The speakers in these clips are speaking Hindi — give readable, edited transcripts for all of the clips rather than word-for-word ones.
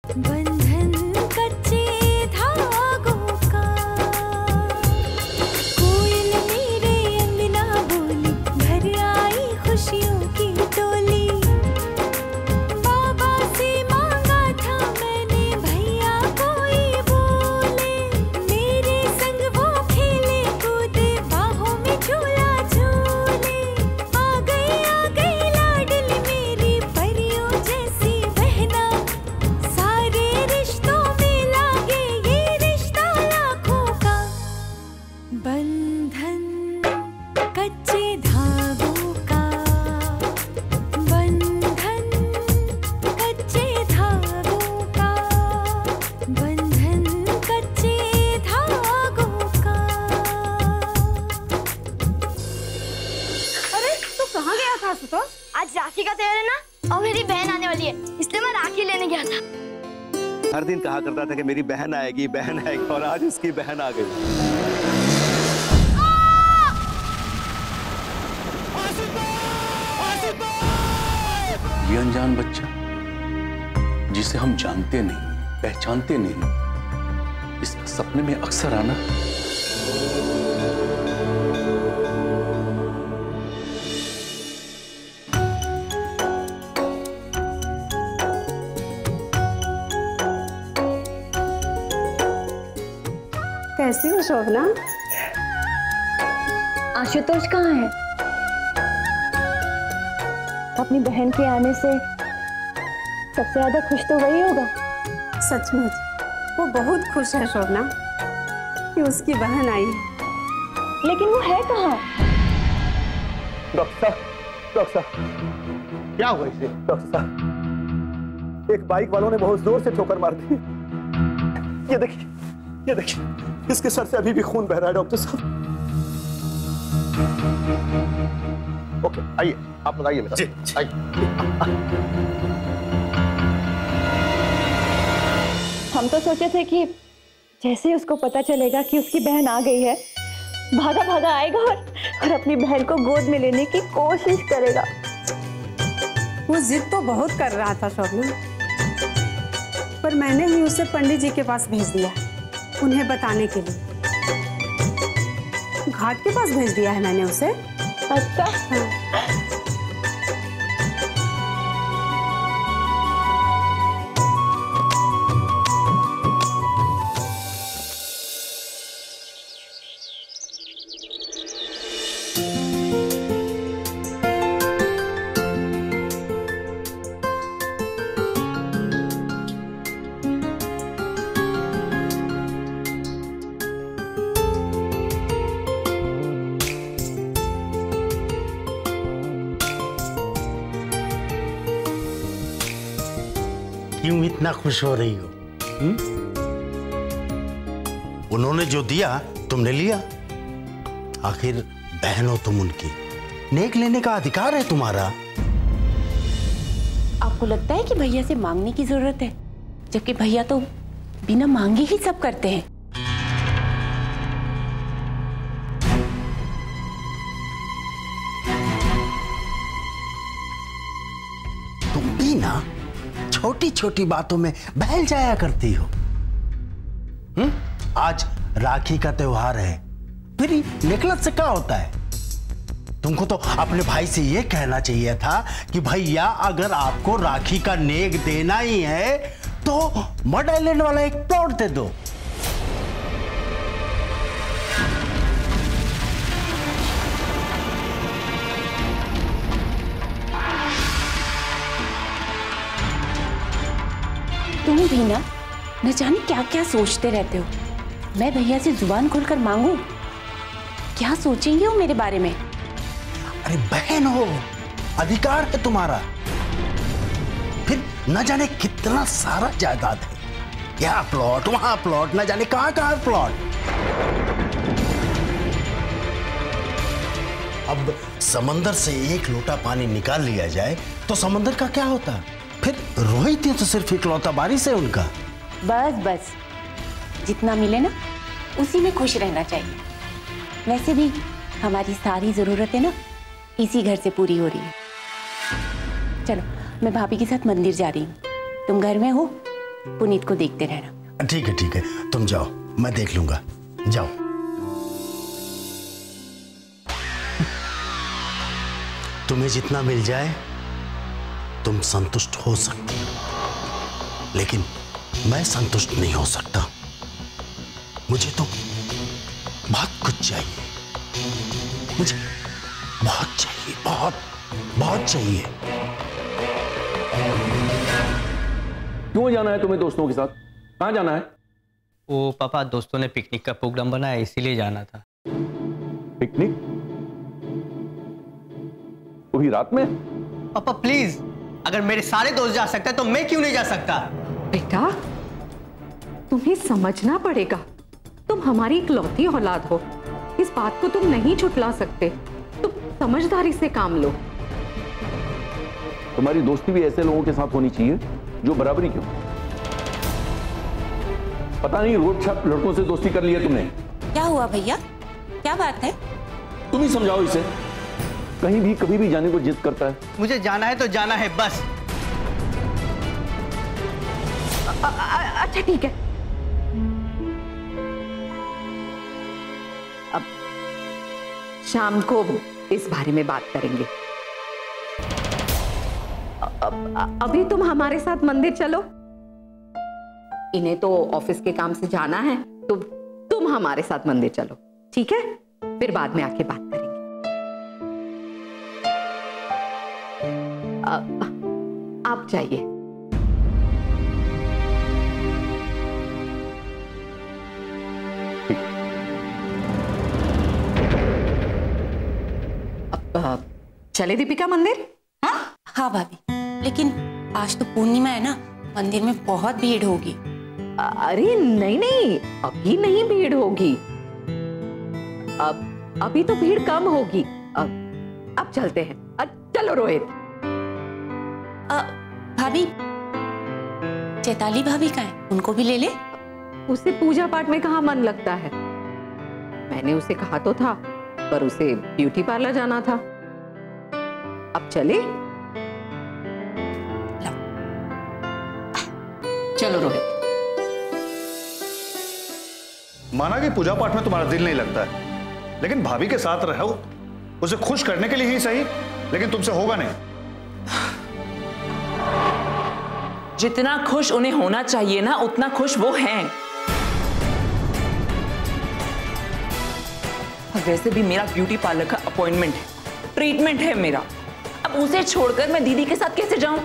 बंधन कच्चे धागों का, कोयल मेरे अंगना बोली, घर आई खुशियों की टोली। बाबा से मांगा था मैंने भैया कोई बोले, मेरे संग वो खेले कूदे बाहों में झूला झूले। आ गई लाडली मेरी परियों जैसी बहना, सारे रिश्तों में लागे ये रिश्ता लाखों का। बंधन कच्चे धागों का, बंधन कच्चे धागों का, बंधन कच्चे धागों का। अरे तू कहाँ गया था आशुतोष? आज राखी का त्योहार है ना, और मेरी बहन आने वाली है, इसलिए मैं राखी लेने गया था। हर दिन कहा करता था कि मेरी बहन आएगी और आज उसकी बहन आ गई। ये अनजान बच्चा जिसे हम जानते नहीं, पहचानते नहीं, इसका सपने में अक्सर आना कैसी हो शोभना? आशुतोष कहाँ है? अपनी बहन के आने से सबसे ज्यादा खुश तो वही होगा। सचमुच वो बहुत खुश है शोभना कि उसकी बहन आई है। लेकिन वो है कहाँ? डॉक्टर साहब क्या हुआ इसे? डॉक्टर साहब, एक बाइक वालों ने बहुत जोर से ठोकर मार दी। ये देखिए, इसके सर से अभी भी खून बह रहा है डॉक्टर साहब। ओके, आइए आप लोग आइए मेरा। जी, आइए। हम तो सोचे थे कि जैसे ही उसको पता चलेगा कि उसकी बहन आ गई है, भागा भागा आएगा और अपनी बहन को गोद में लेने की कोशिश करेगा। वो जिद तो बहुत कर रहा था शोभना, पर मैंने ही उसे पंडित जी के पास भेज दिया उन्हें बताने के लिए। घाट के पास भेज दिया है मैंने उसे। अच्छा। हाँ। क्यों इतना खुश हो रही हो? उन्होंने जो दिया तुमने लिया। आखिर बहन हो तुम उनकी, नेक लेने का अधिकार है तुम्हारा। आपको लगता है कि भैया से मांगने की जरूरत है, जबकि भैया तो बिना मांगे ही सब करते हैं। तुम भी ना छोटी छोटी बातों में बहल जाया करती हो। आज राखी का त्योहार है, फिर नेकलेस से क्या होता है? तुमको तो अपने भाई से ये कहना चाहिए था कि भैया अगर आपको राखी का नेक देना ही है तो मड आइलैंड वाला एक प्लॉट दे दो। तुम भी ना न जाने क्या क्या सोचते रहते हो। मैं भैया से जुबान खोलकर मांगू, क्या सोचेंगे वो मेरे बारे में? अरे बहन हो, अधिकार है तुम्हारा। फिर न जाने कितना सारा जायदाद है, यहाँ प्लॉट वहां प्लॉट, न जाने कहां कहां प्लॉट। अब समंदर से एक लोटा पानी निकाल लिया जाए तो समंदर का क्या होता? फिर रोहित तो सिर्फ इकलौता बारिश है उनका। बस बस, जितना मिले ना उसी में खुश रहना चाहिए। वैसे भी हमारी सारी जरूरतें ना इसी घर से पूरी हो रही है। चलो मैं भाभी के साथ मंदिर जा रही हूँ, तुम घर में हो? पुनीत को देखते रहना। ठीक है, तुम जाओ, मैं देख लूंगा। जाओ। तुम्हें जितना मिल जाए तुम संतुष्ट हो सकते हो, लेकिन मैं संतुष्ट नहीं हो सकता। मुझे तो बहुत कुछ चाहिए, मुझे बहुत चाहिए, बहुत चाहिए। क्यों जाना है तुम्हें दोस्तों के साथ? कहाँ जाना है? वो पापा, दोस्तों ने पिकनिक का प्रोग्राम बनाया, इसीलिए जाना था। पिकनिक? वो भी रात में? पापा प्लीज, अगर मेरे सारे दोस्त जा सकते हैं तो मैं क्यों नहीं जा सकता? बेटा, तुम्हें समझना पड़ेगा, तुम हमारी इकलौती औलाद हो, इस बात को तुम नहीं छुटला सकते। तुम समझदारी से काम लो। तुम्हारी दोस्ती भी ऐसे लोगों के साथ होनी चाहिए जो बराबरी क्यों। पता नहीं रोड छाप लड़कों से दोस्ती कर ली है तुमने। क्या हुआ भैया, क्या बात है? तुम ही समझाओ इसे, कहीं भी कभी भी जाने को जिद करता है। मुझे जाना है तो जाना है बस। अच्छा ठीक है, अब शाम को इस बारे में बात करेंगे। अभी तुम हमारे साथ मंदिर चलो। इन्हें तो ऑफिस के काम से जाना है, तो तुम हमारे साथ मंदिर चलो, ठीक है? फिर बाद में आके बात करेंगे। आप जाइए। अब चले दीपिका मंदिर? हाँ भाभी, लेकिन आज तो पूर्णिमा है ना, मंदिर में बहुत भीड़ होगी। अरे नहीं, अभी नहीं भीड़ होगी। अभी तो भीड़ कम होगी। अब चलते हैं। चलो रोहित। भाभी, चैताली भाभी कहाँ है? उनको भी ले ले। उसे पूजा पाठ में कहाँ मन लगता है? मैंने उसे कहा तो था, पर उसे ब्यूटी पार्लर जाना था। अब चले? चलो रोहित। माना कि पूजा पाठ में तुम्हारा दिल नहीं लगता है, लेकिन भाभी के साथ रहो, उसे खुश करने के लिए ही सही, लेकिन तुमसे होगा नहीं। जितना खुश उन्हें होना चाहिए ना, उतना खुश वो हैं। और वैसे भी मेरा ब्यूटी पार्लर का अपॉइंटमेंट है, ट्रीटमेंट है मेरा। अब उसे छोड़कर मैं दीदी के साथ कैसे जाऊं?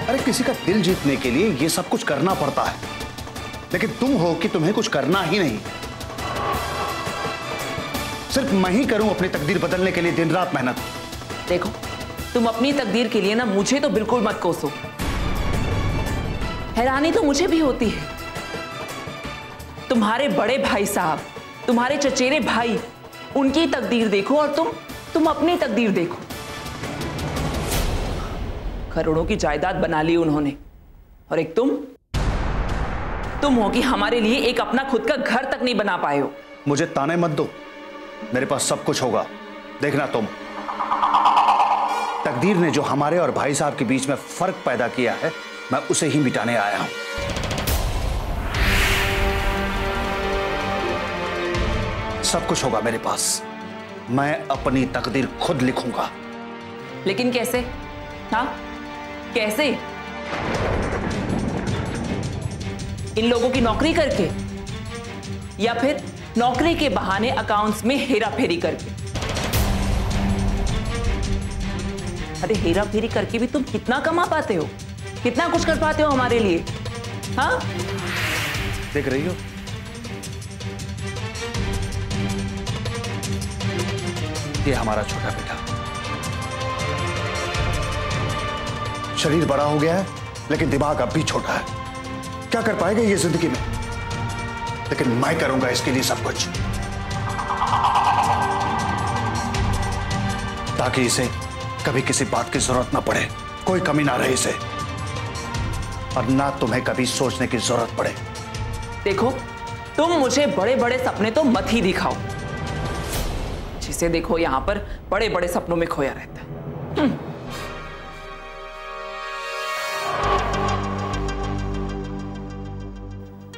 अरे किसी का दिल जीतने के लिए ये सब कुछ करना पड़ता है, लेकिन तुम हो कि तुम्हें कुछ करना ही नहीं। सिर्फ मैं ही करूं अपनी तकदीर बदलने के लिए दिन रात मेहनत। देखो, तुम अपनी तकदीर के लिए ना मुझे तो बिल्कुल मत कोसो। हैरानी तो मुझे भी होती है। तुम्हारे बड़े भाई साहब, तुम्हारे चचेरे भाई, उनकी तकदीर देखो और तुम अपनी तकदीर देखो। करोड़ों की जायदाद बना ली उन्होंने, और एक तुम हो कि हमारे लिए एक अपना खुद का घर तक नहीं बना पाए हो। मुझे ताने मत दो, मेरे पास सब कुछ होगा, देखना तुम। तकदीर ने जो हमारे और भाई साहब के बीच में फर्क पैदा किया है, मैं उसे ही मिटाने आया हूं। सब कुछ होगा मेरे पास, मैं अपनी तकदीर खुद लिखूंगा। लेकिन कैसे? हाँ, कैसे? इन लोगों की नौकरी करके, या फिर नौकरी के बहाने अकाउंट्स में हेरा फेरी करके? अरे हेरा फेरी करके भी तुम कितना कमा पाते हो, कितना कुछ कर पाते हो हमारे लिए? हाँ, देख रही हो, ये हमारा छोटा बेटा। शरीर बड़ा हो गया है, लेकिन दिमाग अब भी छोटा है। क्या कर पाएगा ये जिंदगी में? लेकिन मैं करूंगा इसके लिए सब कुछ, ताकि इसे कभी किसी बात की जरूरत ना पड़े, कोई कमी ना रहे इसे, और ना तुम्हें कभी सोचने की जरूरत पड़े। देखो, तुम मुझे बड़े बड़े सपने तो मत ही दिखाओ। जिसे देखो यहाँ पर बड़े बड़े सपनों में खोया रहता है।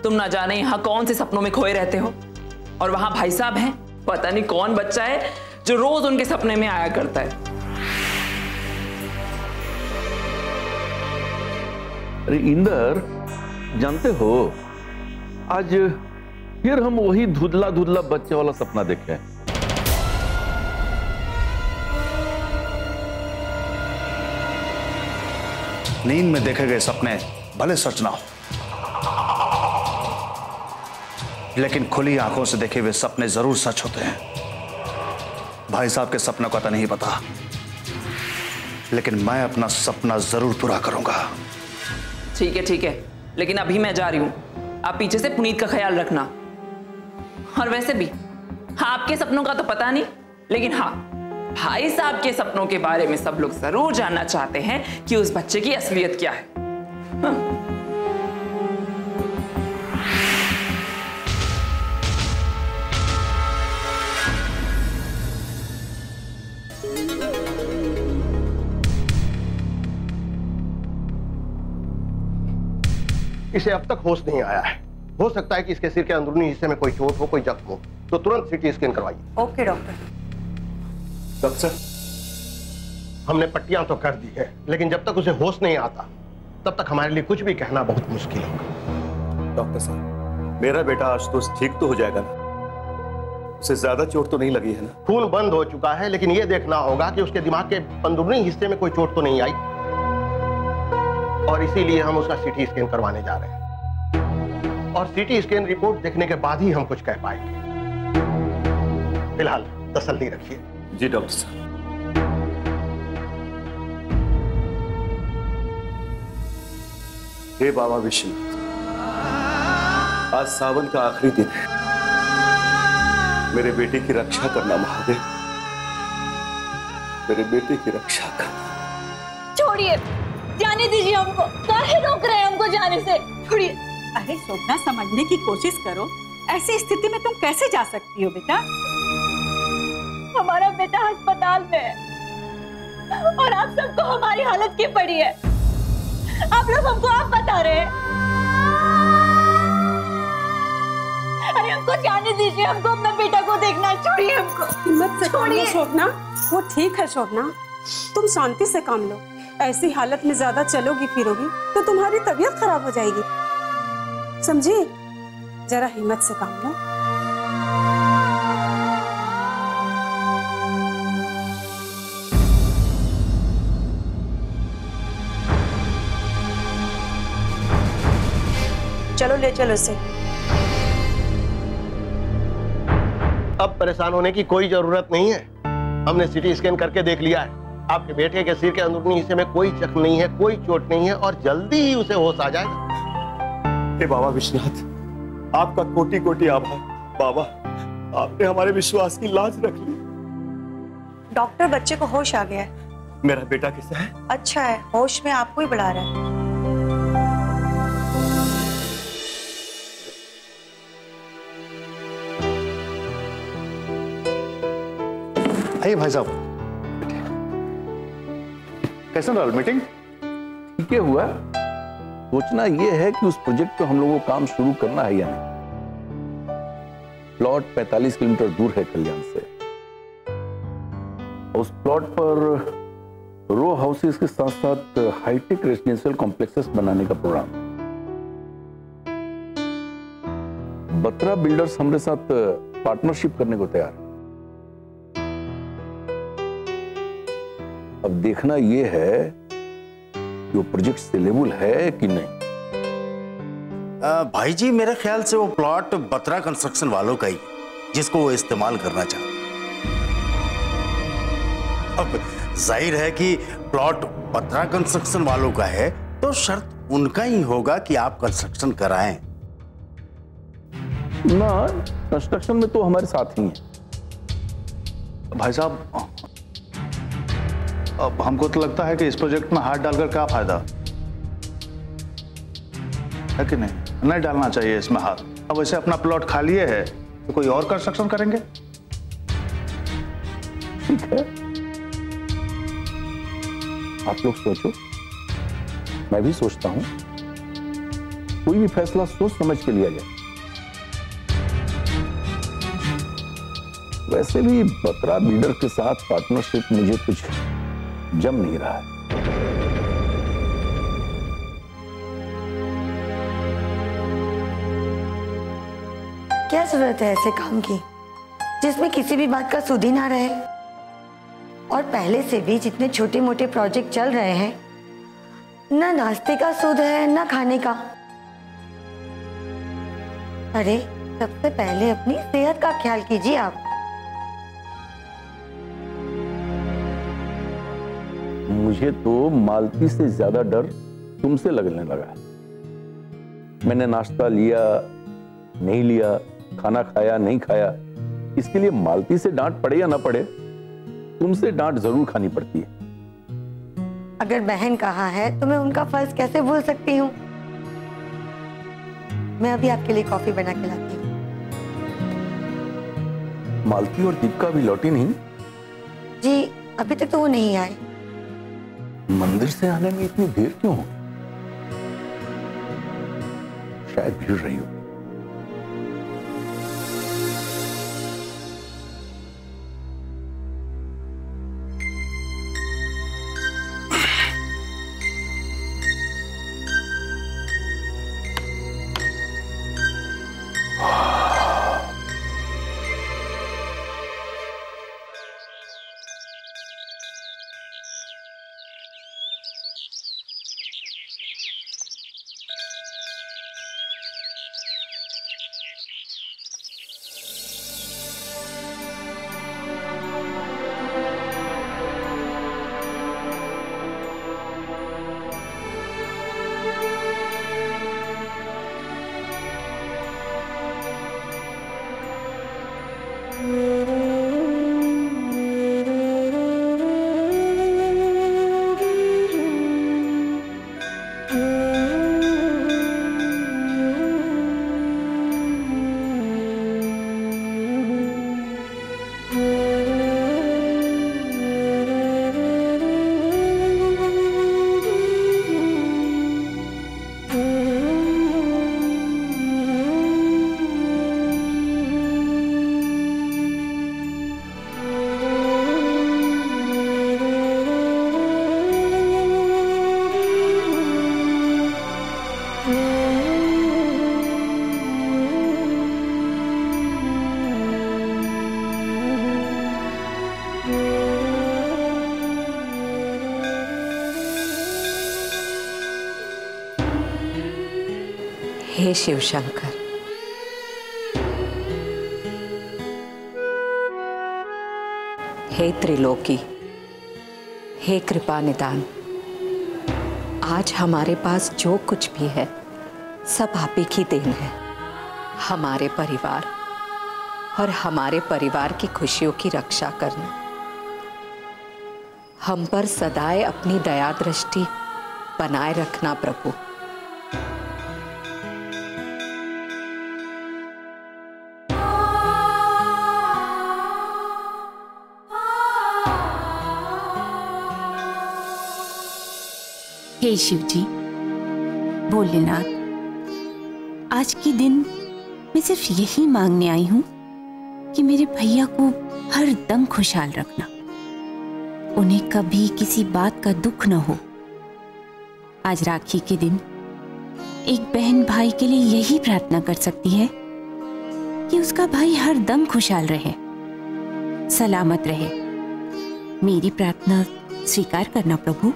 तुम ना जाने यहाँ कौन से सपनों में खोए रहते हो, और वहां भाई साहब हैं, पता नहीं कौन बच्चा है जो रोज उनके सपने में आया करता है। अरे इंदर, जानते हो आज फिर हम वही धुंधला धुंधला बच्चे वाला सपना देखे। नींद में देखे गए सपने भले सच ना हो, लेकिन खुली आंखों से देखे हुए सपने जरूर सच होते हैं। भाई साहब के सपने का तो नहीं पता, लेकिन मैं अपना सपना जरूर पूरा करूंगा। ठीक है, लेकिन अभी मैं जा रही हूं। आप पीछे से पुनीत का ख्याल रखना। और वैसे भी आपके सपनों का तो पता नहीं, लेकिन हाँ, भाई साहब के सपनों के बारे में सब लोग जरूर जानना चाहते हैं कि उस बच्चे की असलियत क्या है। हाँ। इसे अब तक होश नहीं आया है। हो सकता है कि इसके सिर के अंदरूनी हिस्से में कोई चोट हो, कोई जख्म हो, तो तुरंत सीटी स्कैन करवाइए। Okay doctor. डॉक्टर, हमने पट्टियां तो कर दी है, लेकिन जब तक उसे होश नहीं आता तब तक हमारे लिए कुछ भी कहना बहुत मुश्किल होगा। डॉक्टर साहब, मेरा बेटा आज तो ठीक तो हो जाएगा ना? उसे ज्यादा चोट तो नहीं लगी है ना? खून बंद हो चुका है, लेकिन यह देखना होगा कि उसके दिमाग के अंदरूनी हिस्से में कोई चोट तो नहीं आई, और इसीलिए हम उसका सीटी स्कैन करवाने जा रहे हैं। और सीटी स्कैन रिपोर्ट देखने के बाद ही हम कुछ कह पाएंगे। फिलहाल तसल्ली रखिए। जी डॉक्टर साहब। हे बाबा विश्वनाथ, आज सावन का आखिरी दिन है। मेरे बेटे की रक्षा करना महादेव, मेरे बेटे की रक्षा करना। छोड़िए, जाने दीजिए हमको। काहे रोक रहे हैं हमको जाने से? छोड़िए। अरे स्वप्ना, समझने की कोशिश करो। ऐसी स्थिति में तुम कैसे जा सकती हो बेटा? हमारा बेटा अस्पताल में है और आप सबको हमारी हालत की पड़ी है। आप लोग हमको आप बता रहे हैं। अरे हमको जाने दीजिए, हमको अपना बेटा को देखना है। छोड़िए हमको। हिम्मत से छोड़िए स्वप्ना, वो ठीक है स्वप्ना, तुम शांति से काम लो। ऐसी हालत में ज्यादा चलोगी फिरोगी तो तुम्हारी तबीयत खराब हो जाएगी, समझी? जरा हिम्मत से काम लो। चलो ले चलो इसे। अब परेशान होने की कोई जरूरत नहीं है। हमने सीटी स्कैन करके देख लिया है। आपके बेटे के सिर के अंदरूनी हिस्से में कोई जख्म नहीं है, कोई चोट नहीं है, और जल्दी ही उसे होश आ जाएगा। हे बाबा विश्वनाथ, आपका कोटि कोटि आभार। बाबा, आपने हमारे विश्वास की लाज रख ली। डॉक्टर, बच्चे को होश आ गया है। मेरा बेटा कैसा है? अच्छा है, होश में आपको ही बुला रहा है। आइए भाई साहब। कैसा रहा मीटिंग? ठीक है हुआ। सोचना यह है कि उस प्रोजेक्ट पे हम लोगों को काम शुरू करना है या नहीं। प्लॉट 45 किलोमीटर दूर है कल्याण से। उस प्लॉट पर रो हाउसेस के साथ साथ हाईटेक रेजिडेंशियल कॉम्प्लेक्सेस बनाने का प्रोग्राम। बत्रा बिल्डर्स हमारे साथ पार्टनरशिप करने को तैयार है। अब देखना यह है कि वो प्रोजेक्ट सेलेबल है कि नहीं। भाई जी, मेरे ख्याल से वो प्लॉट बत्रा कंस्ट्रक्शन वालों का ही, जिसको वो इस्तेमाल करना चाहते। अब जाहिर है कि प्लॉट बत्रा कंस्ट्रक्शन वालों का है तो शर्त उनका ही होगा कि आप कंस्ट्रक्शन कराएं। ना, कंस्ट्रक्शन में तो हमारे साथ ही हैं। भाई साहब, अब हमको तो लगता है कि इस प्रोजेक्ट में हाथ डालकर क्या फायदा है कि नहीं डालना चाहिए इसमें हाथ। अब वैसे अपना प्लॉट खाली है तो कोई और कंस्ट्रक्शन करेंगे। ठीक है, आप लोग सोचो, मैं भी सोचता हूं। कोई भी फैसला सोच समझ के लिया जाए। वैसे भी बत्रा बिल्डर के साथ पार्टनरशिप मुझे कुछ जम नहीं रहा है। क्या जरूरत है ऐसे काम की जिसमें किसी भी बात का सुध ही ना रहे? और पहले से भी जितने छोटे मोटे प्रोजेक्ट चल रहे हैं, ना नाश्ते का सुध है ना खाने का। अरे सबसे पहले अपनी सेहत का ख्याल कीजिए आप। मुझे तो मालती से ज्यादा डर तुमसे लगने लगा है। मैंने नाश्ता लिया नहीं लिया, खाना खाया नहीं खाया, इसके लिए मालती से डांट पड़े या ना पड़े, तुमसे डांट जरूर खानी पड़ती है। अगर बहन कहा है तो मैं उनका फर्ज कैसे भूल सकती हूँ। मैं अभी आपके लिए कॉफी बना के लाती हूँ। मालती और दीपिका भी लौटी नहीं? जी अभी तक तो वो नहीं आए। मंदिर से आने में इतनी देर क्यों हो? शायद भीड़ रही हो। हे शिव शंकर, हे त्रिलोकी, हे कृपा निदान, आज हमारे पास जो कुछ भी है सब आप ही की देन है। हमारे परिवार और हमारे परिवार की खुशियों की रक्षा करना, हम पर सदाए अपनी दया दृष्टि बनाए रखना प्रभु। हे शिव जी, भोलेनाथ, आज के दिन मैं सिर्फ यही मांगने आई हूँ कि मेरे भैया को हर दम खुशहाल रखना, उन्हें कभी किसी बात का दुख न हो। आज राखी के दिन एक बहन भाई के लिए यही प्रार्थना कर सकती है कि उसका भाई हर दम खुशहाल रहे, सलामत रहे। मेरी प्रार्थना स्वीकार करना प्रभु।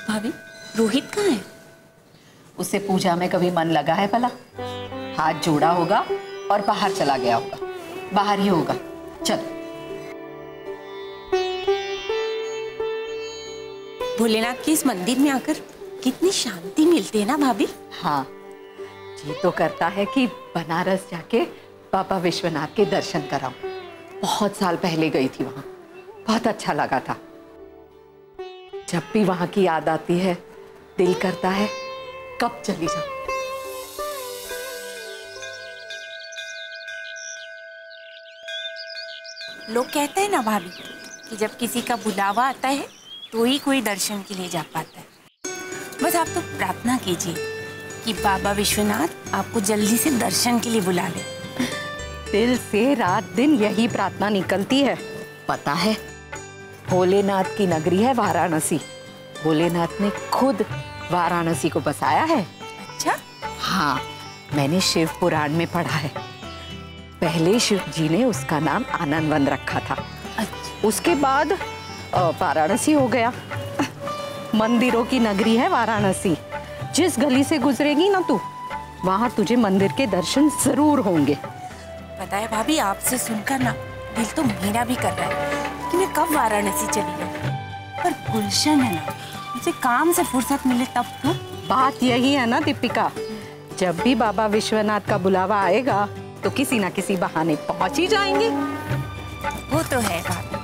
भाभी, रोहित कहाँ है? उसे पूजा में कभी मन लगा है भला? हाथ जोड़ा होगा और बाहर चला गया होगा। बाहर ही होगा। चल। भोलेनाथ के इस मंदिर में आकर कितनी शांति मिलती है ना भाभी। हाँ, जी तो करता है कि बनारस जाके बाबा विश्वनाथ के दर्शन कराऊं। बहुत साल पहले गई थी वहां, बहुत अच्छा लगा था। जब भी वहां की याद आती है दिल करता है कब चली जाऊं। लोग कहते हैं ना भाभी कि जब किसी का बुलावा आता है तो ही कोई दर्शन के लिए जा पाता है। बस आप तो प्रार्थना कीजिए कि बाबा विश्वनाथ आपको जल्दी से दर्शन के लिए बुला ले। दिल से रात दिन यही प्रार्थना निकलती है। पता है, भोलेनाथ की नगरी है वाराणसी। भोलेनाथ ने खुद वाराणसी को बसाया है। अच्छा? हाँ, मैंने शिव पुराण में पढ़ा है। पहले शिव जी ने उसका नाम आनंदवन रखा था। अच्छा। उसके बाद वाराणसी हो गया। मंदिरों की नगरी है वाराणसी। जिस गली से गुजरेगी ना तू, वहां तुझे मंदिर के दर्शन जरूर होंगे। पता है भाभी, आपसे सुनकर ना दिल तो मेरा भी कर रहा है कि मैं कब वाराणसी चली जाऊं। पर गुलशन है ना, मुझे काम से फुर्सत मिले तब तो। बात यही है ना दीपिका, जब भी बाबा विश्वनाथ का बुलावा आएगा तो किसी ना किसी बहाने पहुंच ही जाएंगे। वो तो है भाभी।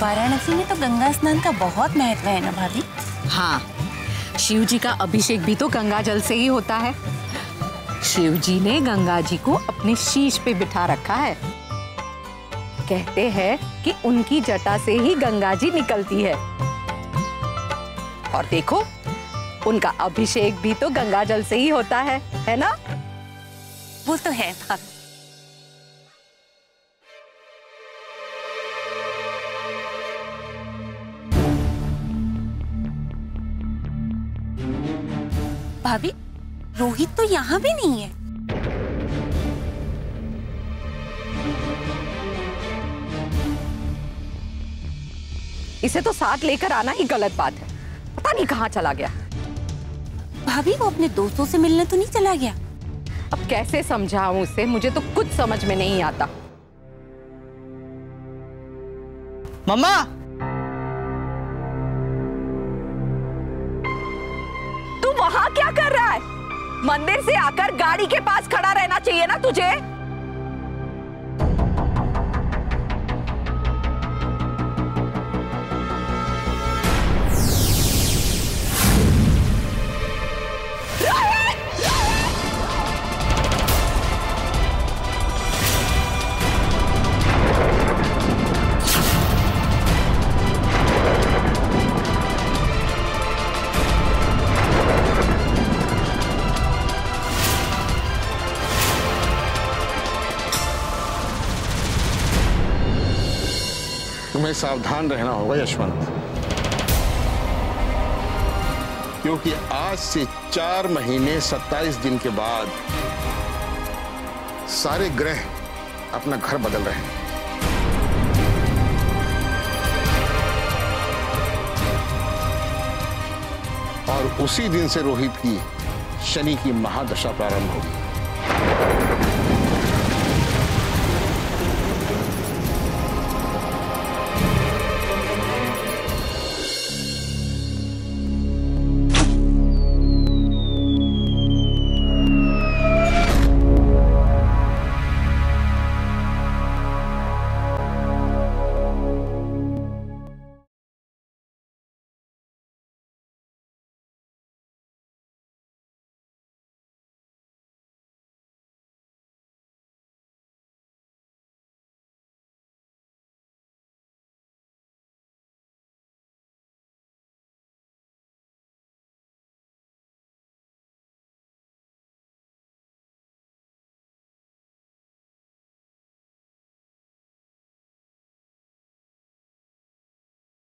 वाराणसी में तो गंगा स्नान का बहुत महत्व है ना भाभी। हाँ, शिव जी का अभिषेक भी तो गंगा जल से ही होता है। शिव जी ने गंगा जी को अपने शीश पे बिठा रखा है। कहते हैं कि उनकी जटा से ही गंगा जी निकलती है। और देखो, उनका अभिषेक भी तो गंगा जल से ही होता है ना? वो तो है भाभी। भाभी, रोहित तो यहाँ भी नहीं है। इसे तो साथ लेकर आना ही गलत बात है। पता नहीं कहाँ चला गया। भाभी, वो अपने दोस्तों से मिलने तो नहीं चला गया? अब कैसे समझाऊं उसे, मुझे तो कुछ समझ में नहीं आता। मम्मा, तू वहां क्या कर रहा है? मंदिर से आकर गाड़ी के पास खड़ा रहना चाहिए ना तुझे। तुम्हें सावधान रहना होगा यशवंत, क्योंकि आज से 4 महीने 27 दिन के बाद सारे ग्रह अपना घर बदल रहे हैं। और उसी दिन से रोहित की शनि की महादशा प्रारंभ होगी।